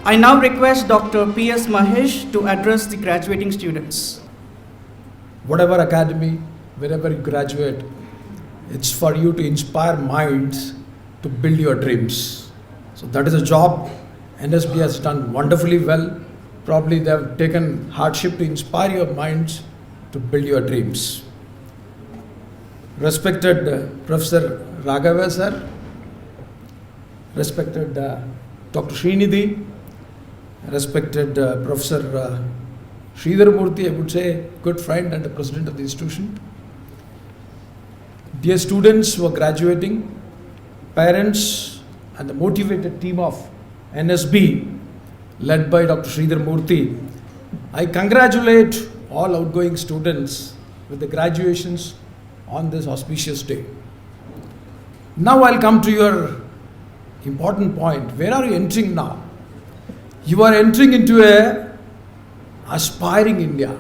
I now request Dr. P.S. Mahesh to address the graduating students. Whatever academy, wherever you graduate, it's for you to inspire minds to build your dreams. So that is a job NSB has done wonderfully well. Probably they have taken hardship to inspire your minds to build your dreams. Respected Professor Raghava sir, respected Dr. Srinidhi, respected Professor Sridhar Murthy, I would say good friend and the president of the institution. Dear students who are graduating, parents and the motivated team of NSB led by Dr. Sridhar Murthy, I congratulate all outgoing students with the graduations on this auspicious day. Now I'll come to your important point. Where are you entering now? You are entering into a aspiring India,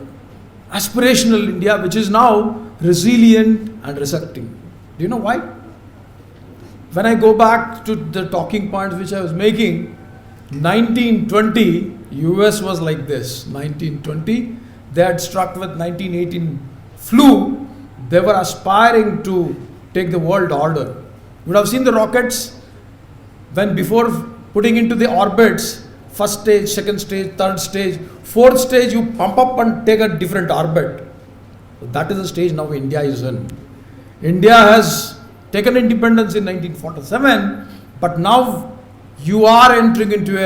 aspirational India, which is now resilient and receptive. Do you know why? When I go back to the talking points which I was making, 1920, US was like this. 1920, they had struck with 1918 flu. They were aspiring to take the world order. You would have seen the rockets when before putting into the orbits, first stage, second stage, third stage, fourth stage, you pump up and take a different orbit. That is the stage now India is in. India has taken independence in 1947, but now you are entering into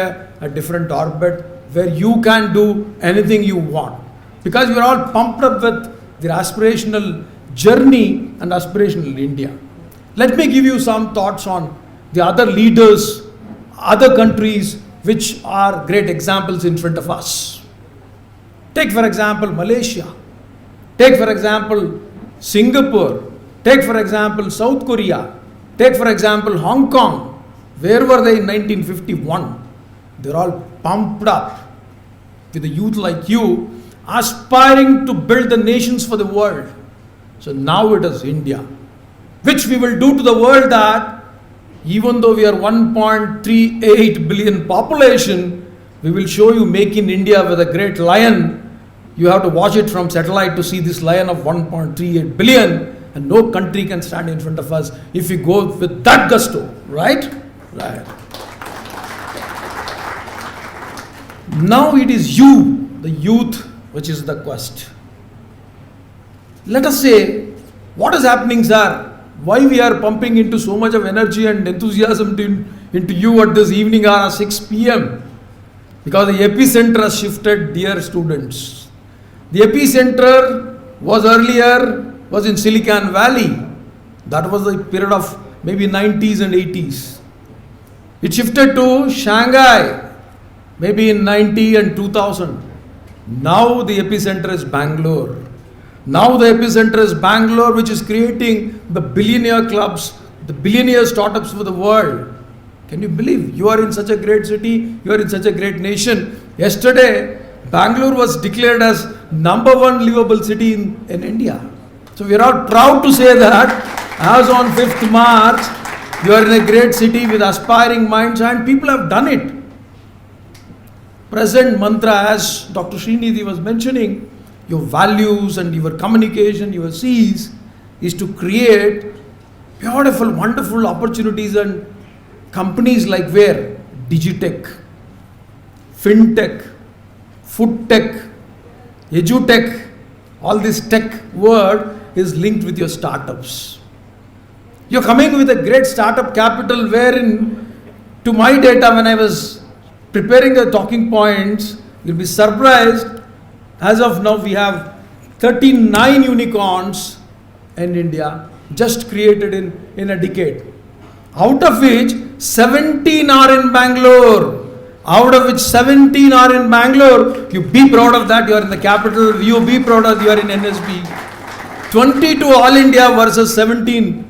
a different orbit where you can do anything you want. Because you are all pumped up with the aspirational journey and aspirational India. Let me give you some thoughts on the other leaders, other countries which are great examples in front of us. Take for example Malaysia. Take for example Singapore. Take for example South Korea. Take for example Hong Kong. Where were they in 1951? They're all pumped up with a youth like you, aspiring to build the nations for the world. So now it is India, which we will do to the world that even though we are 1.38 billion population, we will show you Make in India with a great lion. You have to watch it from satellite to see this lion of 1.38 billion, and no country can stand in front of us if we go with that gusto, right? Right. Now it is you, the youth, which is the quest. Let us say, what is happening, sir? Why we are pumping into so much of energy and enthusiasm into you at this evening hour at 6 p.m.? Because the epicenter has shifted, dear students. The epicenter was in Silicon Valley. That was the period of maybe 90s and 80s. It shifted to Shanghai, maybe in 90 and 2000. Now the epicenter is Bangalore. Now the epicenter is Bangalore, which is creating the billionaire clubs, the billionaire startups for the world. Can you believe? You are in such a great city, you are in such a great nation. Yesterday, Bangalore was declared as #1 livable city in India. So we are all proud to say that as on 5th March, you are in a great city with aspiring minds, and people have done it. Present mantra, as Dr. Srinidhi was mentioning, your values and your communication, your C's, is to create beautiful, wonderful opportunities and companies like where? Digitech, FinTech, Foodtech, EduTech, all this tech word is linked with your startups. You're coming with a great startup capital wherein, to my data, when I was preparing the talking points, you'll be surprised. As of now, we have 39 unicorns in India, just created in a decade. Out of which 17 are in Bangalore. Out of which 17 are in Bangalore. You be proud of that. You are in the capital. You be proud of you are in NSB. 22 All India versus 17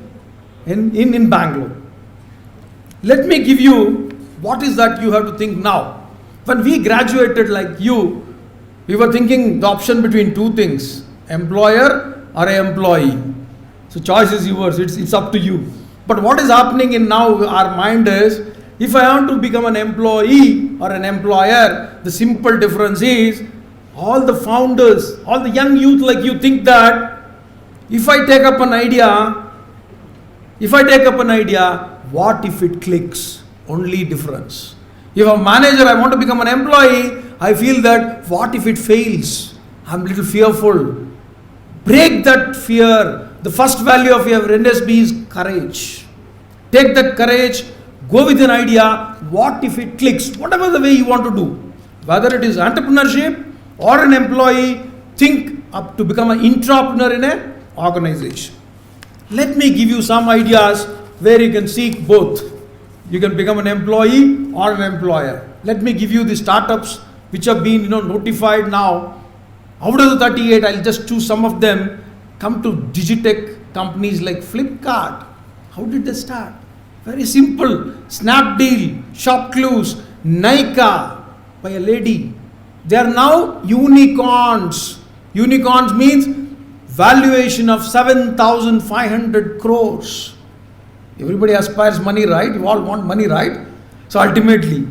in Bangalore. Let me give you what is that you have to think now. When we graduated like you, we were thinking the option between two things, employer or an employee. So choice is yours, it's up to you. But what is happening in now our mind is if I want to become an employee or an employer, the simple difference is all the founders, all the young youth like you think that if I take up an idea, what if it clicks? Only difference. If a manager, I want to become an employee, I feel that what if it fails? I'm a little fearful. Break that fear. The first value of your NSB is courage. Take that courage, go with an idea. What if it clicks? Whatever the way you want to do. Whether it is entrepreneurship or an employee, think up to become an entrepreneur in an organization. Let me give you some ideas where you can seek both. You can become an employee or an employer. Let me give you the startups which have been notified now. Out of the 38, I'll just choose some of them. Come to Digitech companies like Flipkart. How did they start? Very simple. Snapdeal, ShopClues, Nykaa by a lady. They are now unicorns. Unicorns means valuation of 7,500 crores. Everybody aspires money, right? You all want money, right? So ultimately,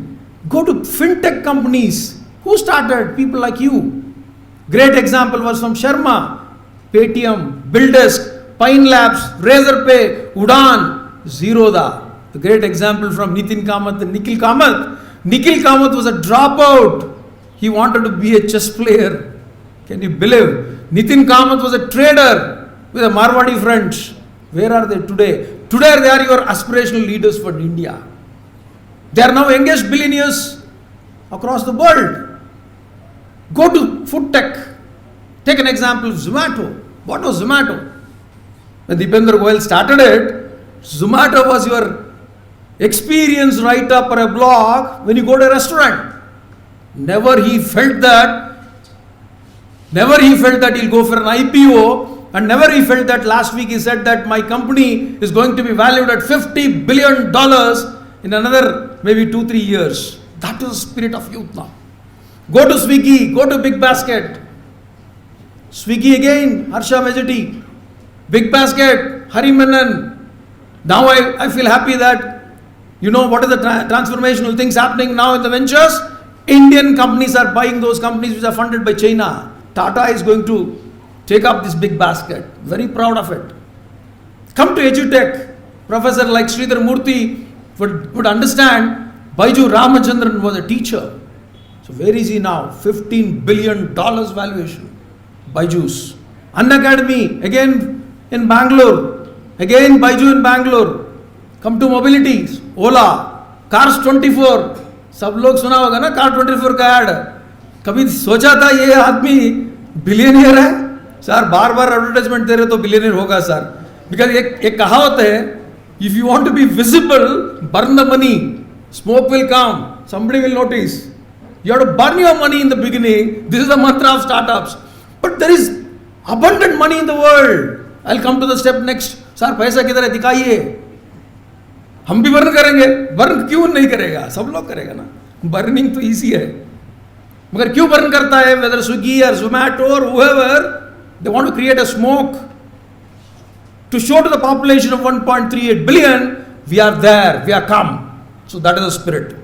go to fintech companies. Who started? People like you. Great example was from Sharma, Paytm, BillDesk, Pine Labs, Razorpay, Udaan, Zerodha. The great example from Nitin Kamath and Nikhil Kamath. Nikhil Kamath was a dropout. He wanted to be a chess player. Can you believe? Nitin Kamath was a trader with a Marwadi friends. Where are they today? Today they are your aspirational leaders for India. They are now youngest billionaires across the world. Go to food tech. Take an example of Zomato. What was Zomato? When Deependra Goyal started it, Zomato was your experience write-up or a blog when you go to a restaurant. Never he felt that he'll go for an IPO, and never he felt that last week he said that my company is going to be valued at $50 billion in another maybe 2-3 years. That is the spirit of youth now. Go to Swiggy, go to Big Basket. Swiggy again, Harsha Majety. Big Basket, Hari Menon. Now I feel happy that what are the transformational things happening now in the ventures? Indian companies are buying those companies which are funded by China. Tata is going to take up this Big Basket. Very proud of it. Come to EduTech. Professor like Sridhar Murthy would understand. Baiju Ramachandran was a teacher. So where is he now? $15 billion valuation. Baiju's. Unacademy, again in Bangalore. Again Baiju in Bangalore. Come to mobility. Ola. Cars 24. सब लोग सुना होगा ना car 24 का add. कभी सोचा था ये आदमी बिलियनियर है? सर बार बार एडवर्टाइजमेंट दे रहे तो बिलियनियर होगा सर. बिकॉज एक कहावत है, if you want to be visible burn the money, smoke will come, somebody will notice. You have to burn your money in the beginning. This is the mantra of startups. But there is abundant money in the world. I'll come to the step next. Sir पैसा किधर है दिखाइए. हम भी burn करेंगे. Burn क्यों नहीं करेगा? सब लोग करेगा ना. बर्निंग तो इजी है, मगर क्यों बर्न करता है? वेदर स्विगी और जोमैटो और whoever, they want to create a smoke to show to the population of 1.38 billion, we are there, we are come. So that is the spirit.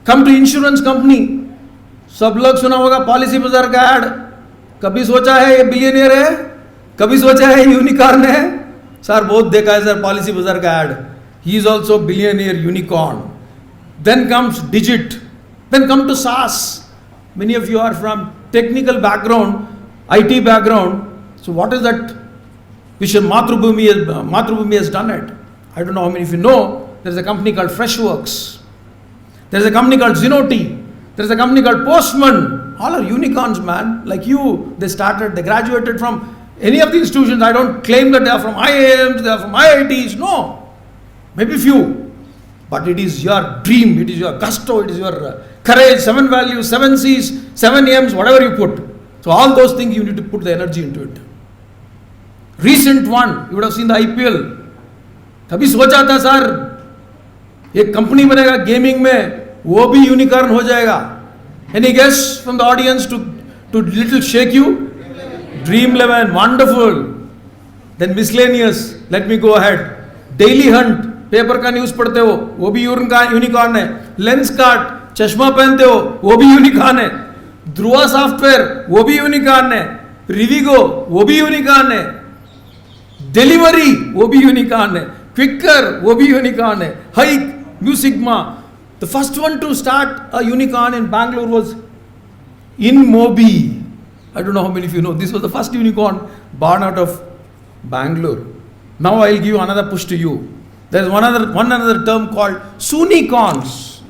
Come to insurance company. सब लोग सुना होगा policy बाजार का add. कभी सोचा है ये बिलियनियर है? कभी सोचा है यूनिकॉर्न है? सर बहुत देखा है सर पॉलिसी बाजार का add. He is also billionaire unicorn. Then comes Digit. Then come to SaaS. Many of you are from technical background, IT background. So what is that? Which Mathrubhumi has done it. I don't know how many of you know. There is a company called Freshworks. There is a company called Zenoti. There is a company called Postman. All are unicorns, man. Like you, they graduated from any of the institutions. I don't claim that they are from IIMs, they are from IITs. No. Maybe few. But it is your dream, it is your gusto, it is your courage, 7 values, 7 C's, 7 M's, whatever you put. So all those things you need to put the energy into it. Recent one, you would have seen the IPL. कभी सोचा था sir एक company बनेगा gaming में, वो भी unicorn हो जाएगा? Any guess from the audience to little shake you? Dream11, wonderful. Then miscellaneous, let me go ahead. Daily Hunt, paper का न्यूज पढ़ते हो वो भी यूनिकॉर्न है, लेंस कार्ट चश्मा पहनते हो वो भी यूनिकॉर्न है, ध्रुवा सॉफ्टवेयर वो भी यूनिकॉर्न है, रिविगो वो भी यूनिकॉर्न है, डिलीवरी वो भी यूनिकॉर्न है, क्विकर वो भी यूनिकॉर्न है, hike, म्यूसिग्मा. The first one to start a unicorn in Bangalore was InMobi. I don't know how many of you know. This was the first unicorn born out of Bangalore. Now I'll give you another push to you. There is one another term called Soonicorns.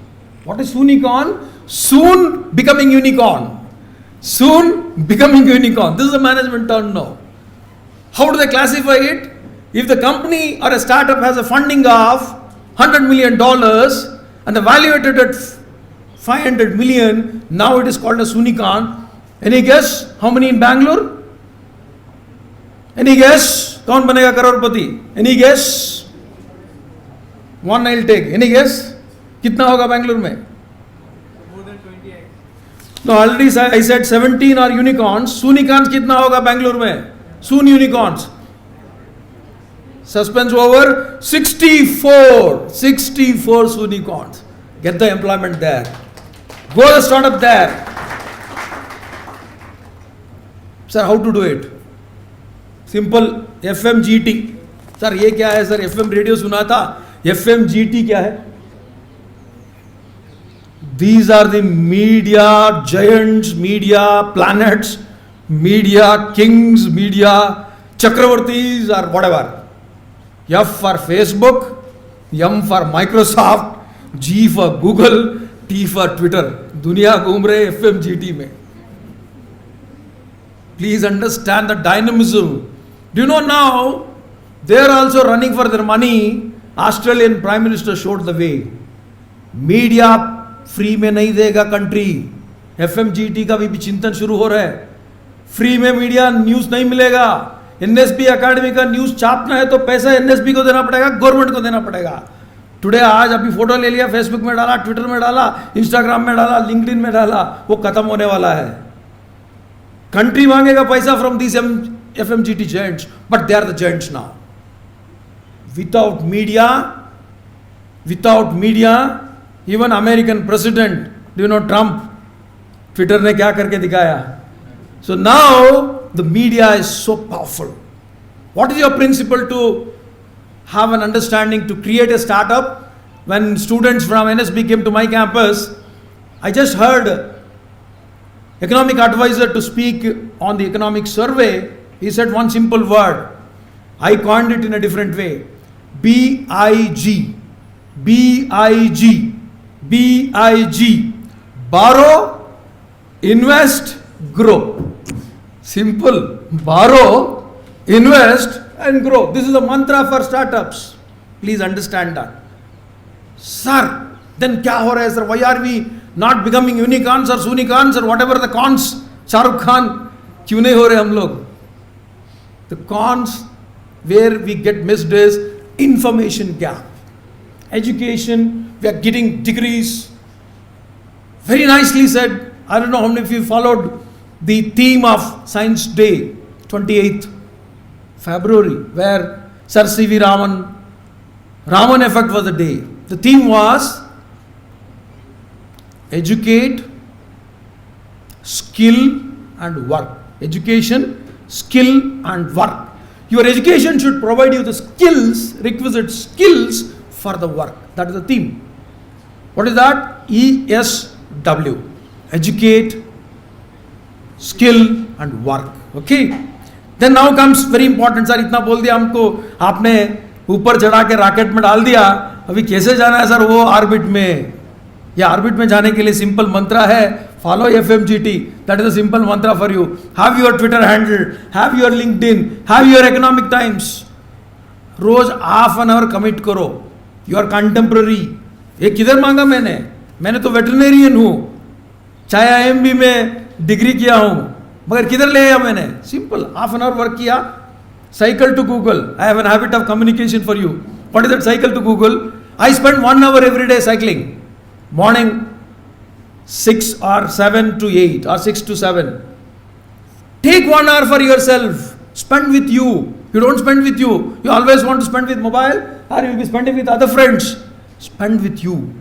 What is Soonicorn? Soon becoming unicorn. Soon becoming unicorn. This is a management term now. How do they classify it? If the company or a startup has a funding of $100 million and evaluated at 500 million, now it is called a Soonicorn. Any guess how many in Bangalore? Any guess? कौन बनेगा करोड़पति? Any guess? One I'll take. Any guess? कितना होगा बैंगलोर में? More than 20x. No, already I said 17 are unicorns. Soonicorns कितना होगा बैंगलोर में? Soon unicorns. Suspense over. 64 Soonicorns. Get the employment there. Go the startup there. Sir, how to do it? Simple. FMGT. Sir ये क्या है sir? FM radio सुना था. FMGT क्या है? These are the media giants, media planets, media kings, media chakravartis or whatever. F for Facebook, M for Microsoft, G for Google, T for Twitter. दुनिया घूम रहे FMGT में. Please understand the dynamism. Do you know now they are also running for their money? Australian Prime Minister showed the way. Media free में नहीं देगा country. FMGT का भी चिंतन शुरू हो रहा है. फ्री में मीडिया न्यूज नहीं मिलेगा. एनएसबी अकेडमी का न्यूज छापना है तो पैसा एनएसबी को देना पड़ेगा, गवर्नमेंट को देना पड़ेगा. टुडे आज अभी फोटो ले लिया, फेसबुक में डाला, ट्विटर में डाला, इंस्टाग्राम में डाला, लिंक्डइन में डाला, वो खत्म होने वाला है. कंट्री मांगेगा पैसा from this FMGT giants, but they are the giants now. Without media, even American president, do you know Trump? Twitter ने क्या करके दिखाया? So now the media is so powerful. What is your principle to have an understanding to create a startup? When students from NSB came to my campus, I just heard economic advisor to speak on the economic survey. He said one simple word. I coined it in a different way. BIG. Borrow, invest, grow. Simple. Borrow, invest and grow. This is a mantra for startups. Please understand that. Sir, then क्या हो रहा है sir? Why are we not becoming unicorns or soonicorns or whatever the cons? Shahrukh Khan क्यों नहीं हो रहे हम लोग? The cons where we get missed is information gap. Education, we are getting degrees. Very nicely said. I don't know how many of you followed the theme of Science Day, 28th February, where Sir C.V. Raman effect was the day. The theme was educate, skill and work. Education, skill and work. Your education should provide you the skills, requisite skills for the work. That is the theme. What is that? ESW. Educate, skill and work. Okay. Then now comes very important. Sir इतना बोल दिया हमको, आपने ऊपर चढ़ा के rocket में डाल दिया, अभी कैसे जाना है सर वो ऑर्बिट में? या ऑर्बिट में जाने के लिए सिंपल मंत्रा है, follow FMGT. That is a simple mantra for you. Have your Twitter handle, have your LinkedIn, have your Economic Times. रोज हाफ एन आवर कमिट करो. You are contemporary. ये किधर मांगा मैंने तो वेटरनेरियन हूँ, चाहे IMB में डिग्री किया हूँ, मगर किधर ले आया मैंने? Simple half an hour work किया. Cycle to Google. I have an habit of communication for you. What is that cycle to Google? I spend 1 hour every day cycling. Morning 6 or 7 to 8 or 6 to 7. Take 1 hour for yourself. Spend with you. You don't spend with you. You always want to spend with mobile. or you will be spending with other friends. Spend with you.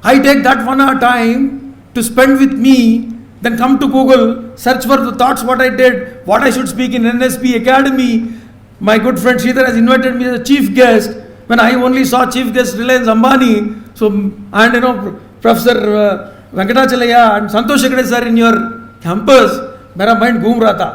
I take that 1 hour time to spend with me, then come to Google, search for the thoughts what I did, what I should speak in NSP Academy. My good friend Sridhar has invited me as a chief guest when I only saw chief guest Reliance Ambani. So, and Professor Venkatachalaya and Santosh Hegde sir in your campus, मेरा mind घूम रहा था.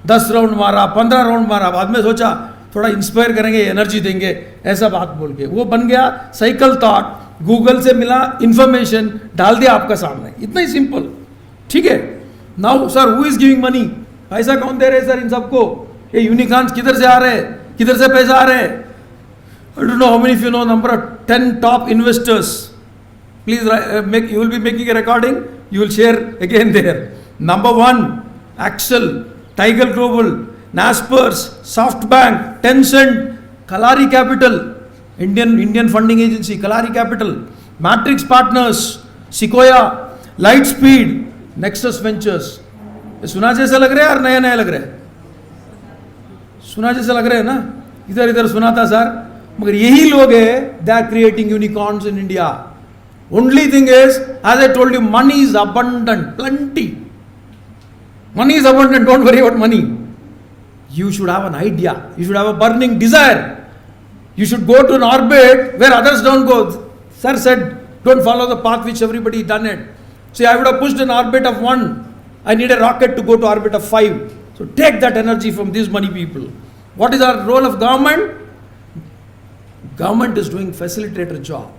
10 round मारा, 15 round मारा, बाद में सोचा थोड़ा इंस्पायर करेंगे, एनर्जी देंगे, ऐसा बात बोल के वो बन गया साइकिल थॉट. गूगल से मिला इंफॉर्मेशन, डाल दिया आपका सामने, इतना ही सिंपल. ठीक है. Now sir, who is giving money? पैसा कौन दे रहे सर इन सबको? ये यूनिकॉर्न्स किधर से आ रहे हैं? किधर से पैसा आ रहे हैं? I don't know how many of you know number of 10 top investors. Please you will be making a recording. You will share again there. Number 1, Axel, Tiger Global, Naspers, SoftBank, Tencent, Kalari Capital, Indian funding agency, Kalari Capital, Matrix Partners, Sequoia, Lightspeed, Nexus Ventures. सुना जैसा लग रहा है और नया नया लग रहा है? सुना जैसा लग रहा है ना? इधर इधर सुना था सर, मगर यही लोग हैं, they are creating unicorns in India. Only thing is, as I told you, money is abundant, plenty. Money is abundant, don't worry about money. You should have an idea, you should have a burning desire. You should go to an orbit where others don't go. Sir said, don't follow the path which everybody done it. See, I would have pushed an orbit of 1. I need a rocket to go to orbit of 5. So take that energy from these money people. What is our role of government? Government is doing facilitator job.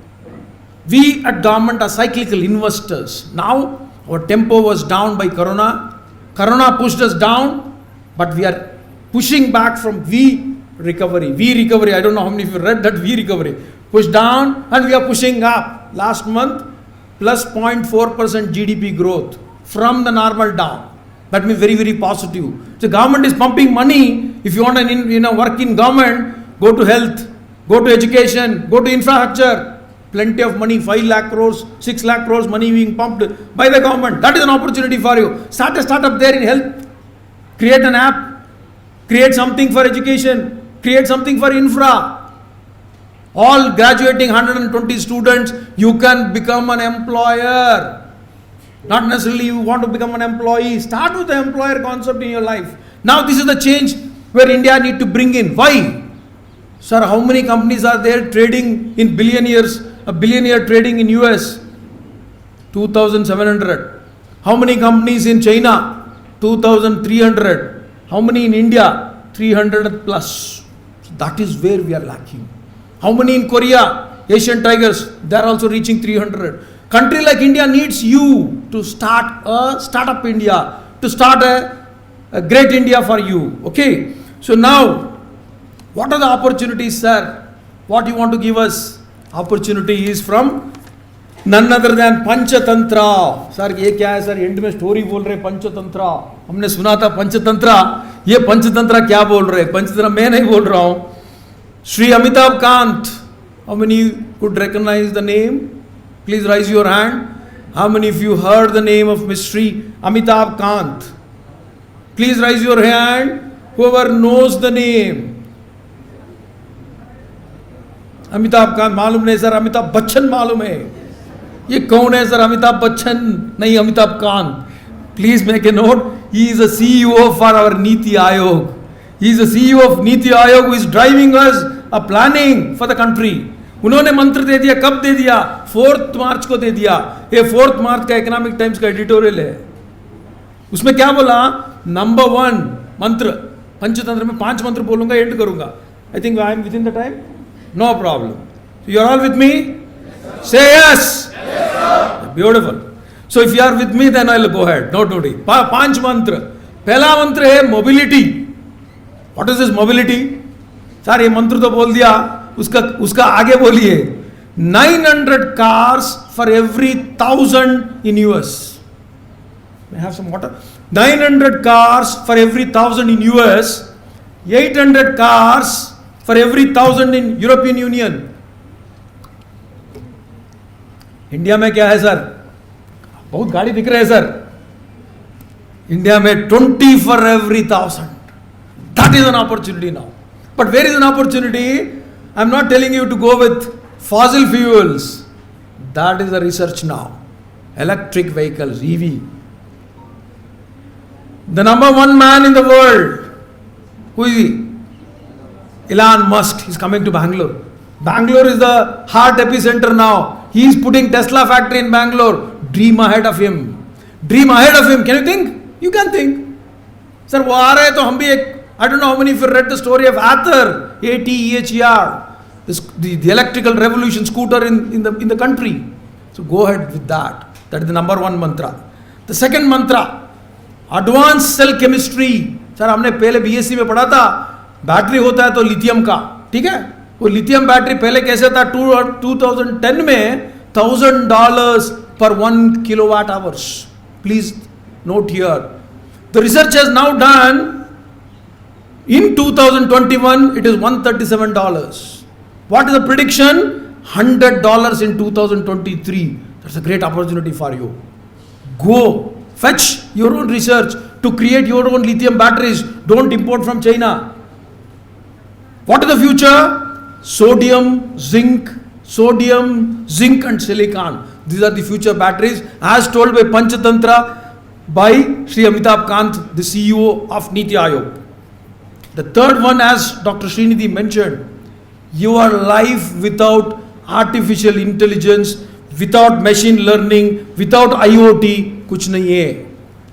We at government are cyclical investors. Now our tempo was down by Corona. Corona pushed us down, but we are pushing back from V recovery. V recovery, I don't know how many of you read that V recovery. Push down and we are pushing up. Last month, plus 0.4% GDP growth from the normal down. That means very, very positive. So government is pumping money. If you want to work in government, go to health, go to education, go to infrastructure. Plenty of money, 5 lakh crores, 6 lakh crores money being pumped by the government. That is an opportunity for you. Start a startup there in health. Create an app. Create something for education. Create something for infra. All graduating 120 students, you can become an employer. Not necessarily you want to become an employee. Start with the employer concept in your life. Now this is the change where India need to bring in. Why? Sir, how many companies are there trading in billionaires? A billionaire trading in US, 2,700. How many companies in China? 2,300. How many in India? 300 plus. So that is where we are lacking. How many in Korea? Asian Tigers, they are also reaching 300. Country like India needs you to start a startup India, to start a great India for you. Okay. So now, what are the opportunities, sir? What you want to give us? Opportunity is from none other than Panchatantra. Sir, ये क्या है sir? And में story बोल रहे पंचतंत्र. हमने सुना था पंचतंत्र. ये पंचतंत्र क्या बोल रहे? पंचतंत्र मैं नहीं बोल रहा हूँ. Sri Amitabh Kant. How many could recognize the name? Please raise your hand. How many of you heard the name of Miss Sri Amitabh Kant? Please raise your hand. Whoever knows the name. Amitabh Kant मालूम नहीं sir, Amitabh Bachchan मालूम है. ये कौन है sir? Amitabh Bachchan नहीं, Amitabh Kant. Please make a note. He is a CEO for our NITI Aayog. He is a CEO of NITI Aayog who is driving us a planning for the country. उन्होंने मंत्र दे दिया. कब दे दिया? 4 मार्च को दे दिया. ये 4 मार्च का इकोनॉमिक टाइम्स का एडिटोरियल है. उसमें क्या बोला? नंबर 1 मंत्र. पंचतंत्र में 5 मंत्र बोलूंगा, एंड करूंगा. I think I am with in the time. No problem. So you are all with me? Yes, say yes. Yes, sir. Beautiful. So if you are with me, then I will go ahead. Don't worry. 5 मंत्र. पहला मंत्र है mobility. What is this mobility? Sir ये मंत्र तो बोल दिया. उसका आगे बोलिए. 900 cars for every 1,000 in US. May I have some water? 900 cars for every 1,000 in US. 800 cars for every 1,000 in European Union. India में क्या है सर? बहुत गाड़ी दिख रहे हैं सर. इंडिया में 20 for every 1,000. That is an opportunity now. But where is an opportunity? I'm not telling you to go with fossil fuels. That is the research now. Electric vehicles, EV. The number one man in the world, who is he? Elon Musk. He's coming to Bangalore. Bangalore is the heart epicenter now. He is putting Tesla factory in Bangalore. Dream ahead of him. Dream ahead of him. Can you think? You can think. Sir, वो आ रहे हैं तो हम भी एक, I don't know how many of you read the story of Ather, ATEHER, the electrical revolution scooter in the country. So go ahead with that. That is the number one mantra. The second mantra, advanced cell chemistry. Sir हमने पहले BSc में पढ़ा था, battery होता है तो lithium का, ठीक है? वो लिथियम बैटरी पहले कैसे था? 2010 में $1,000 per 1 kilowatt hours. Please note here. The research has now done, in 2021 it is $137. What is the prediction? $100 in 2023. That's a great opportunity for you. Go fetch your own research to create your own lithium batteries. Don't import from China. What is the future? Sodium, zinc, and silicon. These are the future batteries as told by Panchatantra by Sri Amitabh Kant, the CEO of Niti Aayog. The third one, as Dr. Srinidhi mentioned, your life without artificial intelligence, without machine learning, without IoT, कुछ नहीं है.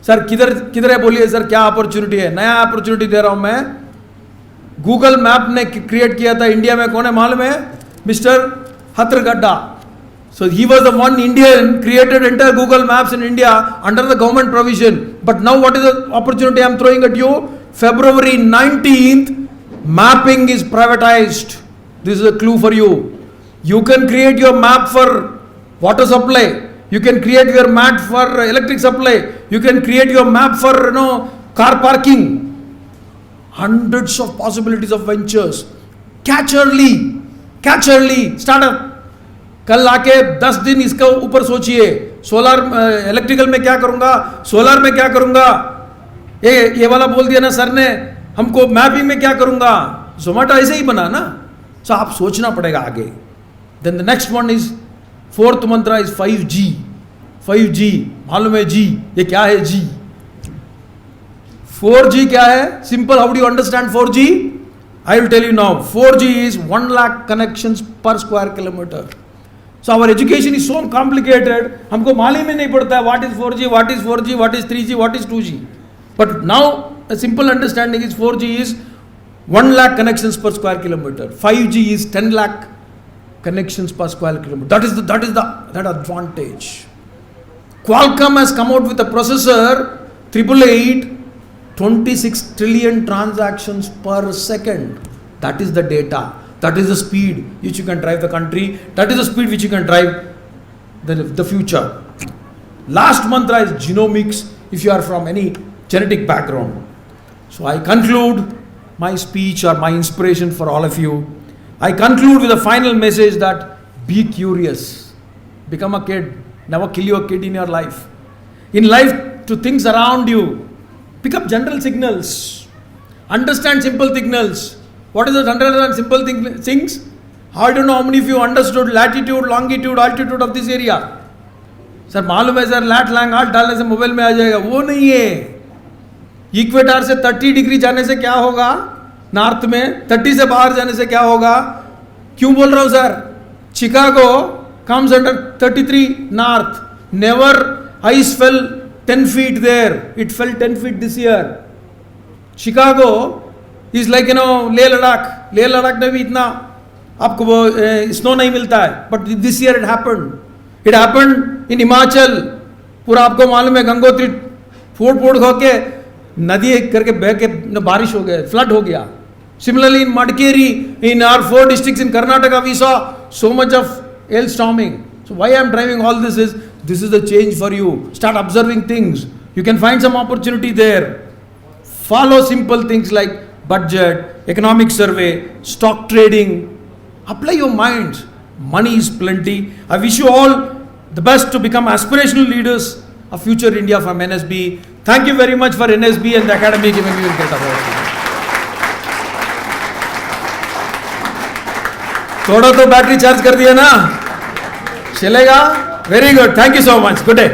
Sir किधर है बोलिए sir, क्या opportunity है? नया opportunity दे रहा हूं मैं. गूगल मैप ने क्रिएट किया था इंडिया में, कौन है मालूम है? Mister हथरगड्डा. So he was the one Indian created entire Google Maps in India under the government provision. But now what is the opportunity I am throwing at you? February 19th, mapping is privatized. This is a clue for you. You can create your map for water supply. You can create your map for electric supply. You can create your map for car parking. Hundreds of possibilities of ventures. Catch early, startup. कल आके 10 दिन इसका ऊपर सोचिए. Solar electrical में क्या करूंगा, solar में क्या करूंगा, ये वाला बोल दिया ना सर ने हमको, मैपिंग में क्या करूंगा. जोमेटो ऐसे ही बना ना. सो आप सोचना पड़ेगा आगे. Then the next one is, fourth mantra is 5G. 5G मालूम है जी, ये क्या है जी? 4G क्या है? Simple, how do you understand 4G? I will tell you now. 4G is 1 lakh connections per square kilometer. So our education is so complicated, हमको मालूम ही नहीं पड़ता है what is 4G, what is 4G, what is 3G, what is 2G. But now a simple understanding is 4G is 1 lakh connections per square kilometer. 5G is 10 lakh connections per square kilometer. That is that advantage. Qualcomm has come out with a processor 888, 26 trillion transactions per second. That is the data. That is the speed which you can drive the country. That is the speed which you can drive the future. Last mantra is genomics, if you are from any genetic background. So I conclude my speech or my inspiration for all of you. I conclude with a final message that be curious. Become a kid. Never kill your kid in your life. In life, to things around you, pick up general signals. Understand simple signals. What is the understand simple things? I don't know how many of you understood latitude, longitude, altitude of this area. Sir मालूम है sir, light Lang alt डालने से mobile में आ जाएगा. वो नहीं है. Equator से 30 डिग्री जाने से क्या होगा, नॉर्थ में 30 से बाहर जाने से क्या होगा. क्यों बोल रहा हूं sir? Chicago comes under 33 north. Never ice fell 10 feet there. It fell 10 feet this year. Chicago is like Leh Ladakh में भी इतना आपको वो स्नो नहीं मिलता है. But this year it happened in Himachal. पूरा आपको मालूम है गंगोत्री फोड़ होके नदी करके बह के बारिश हो गया, फ्लड हो गया. Similarly in Madikeri, in our 4 districts in Karnataka, we saw so much of hail storming. So why I am driving all this is the change for you. Start observing things. You can find some opportunity there. Follow simple things like budget, economic survey, stock trading. Apply your minds. Money is plenty. I wish you all the best to become aspirational leaders of future India from NSB. Thank you very much for NSB and the academy giving me this great opportunity. थोड़ा तो battery charge कर दिया ना, चलेगा? Very good, thank you so much, good day.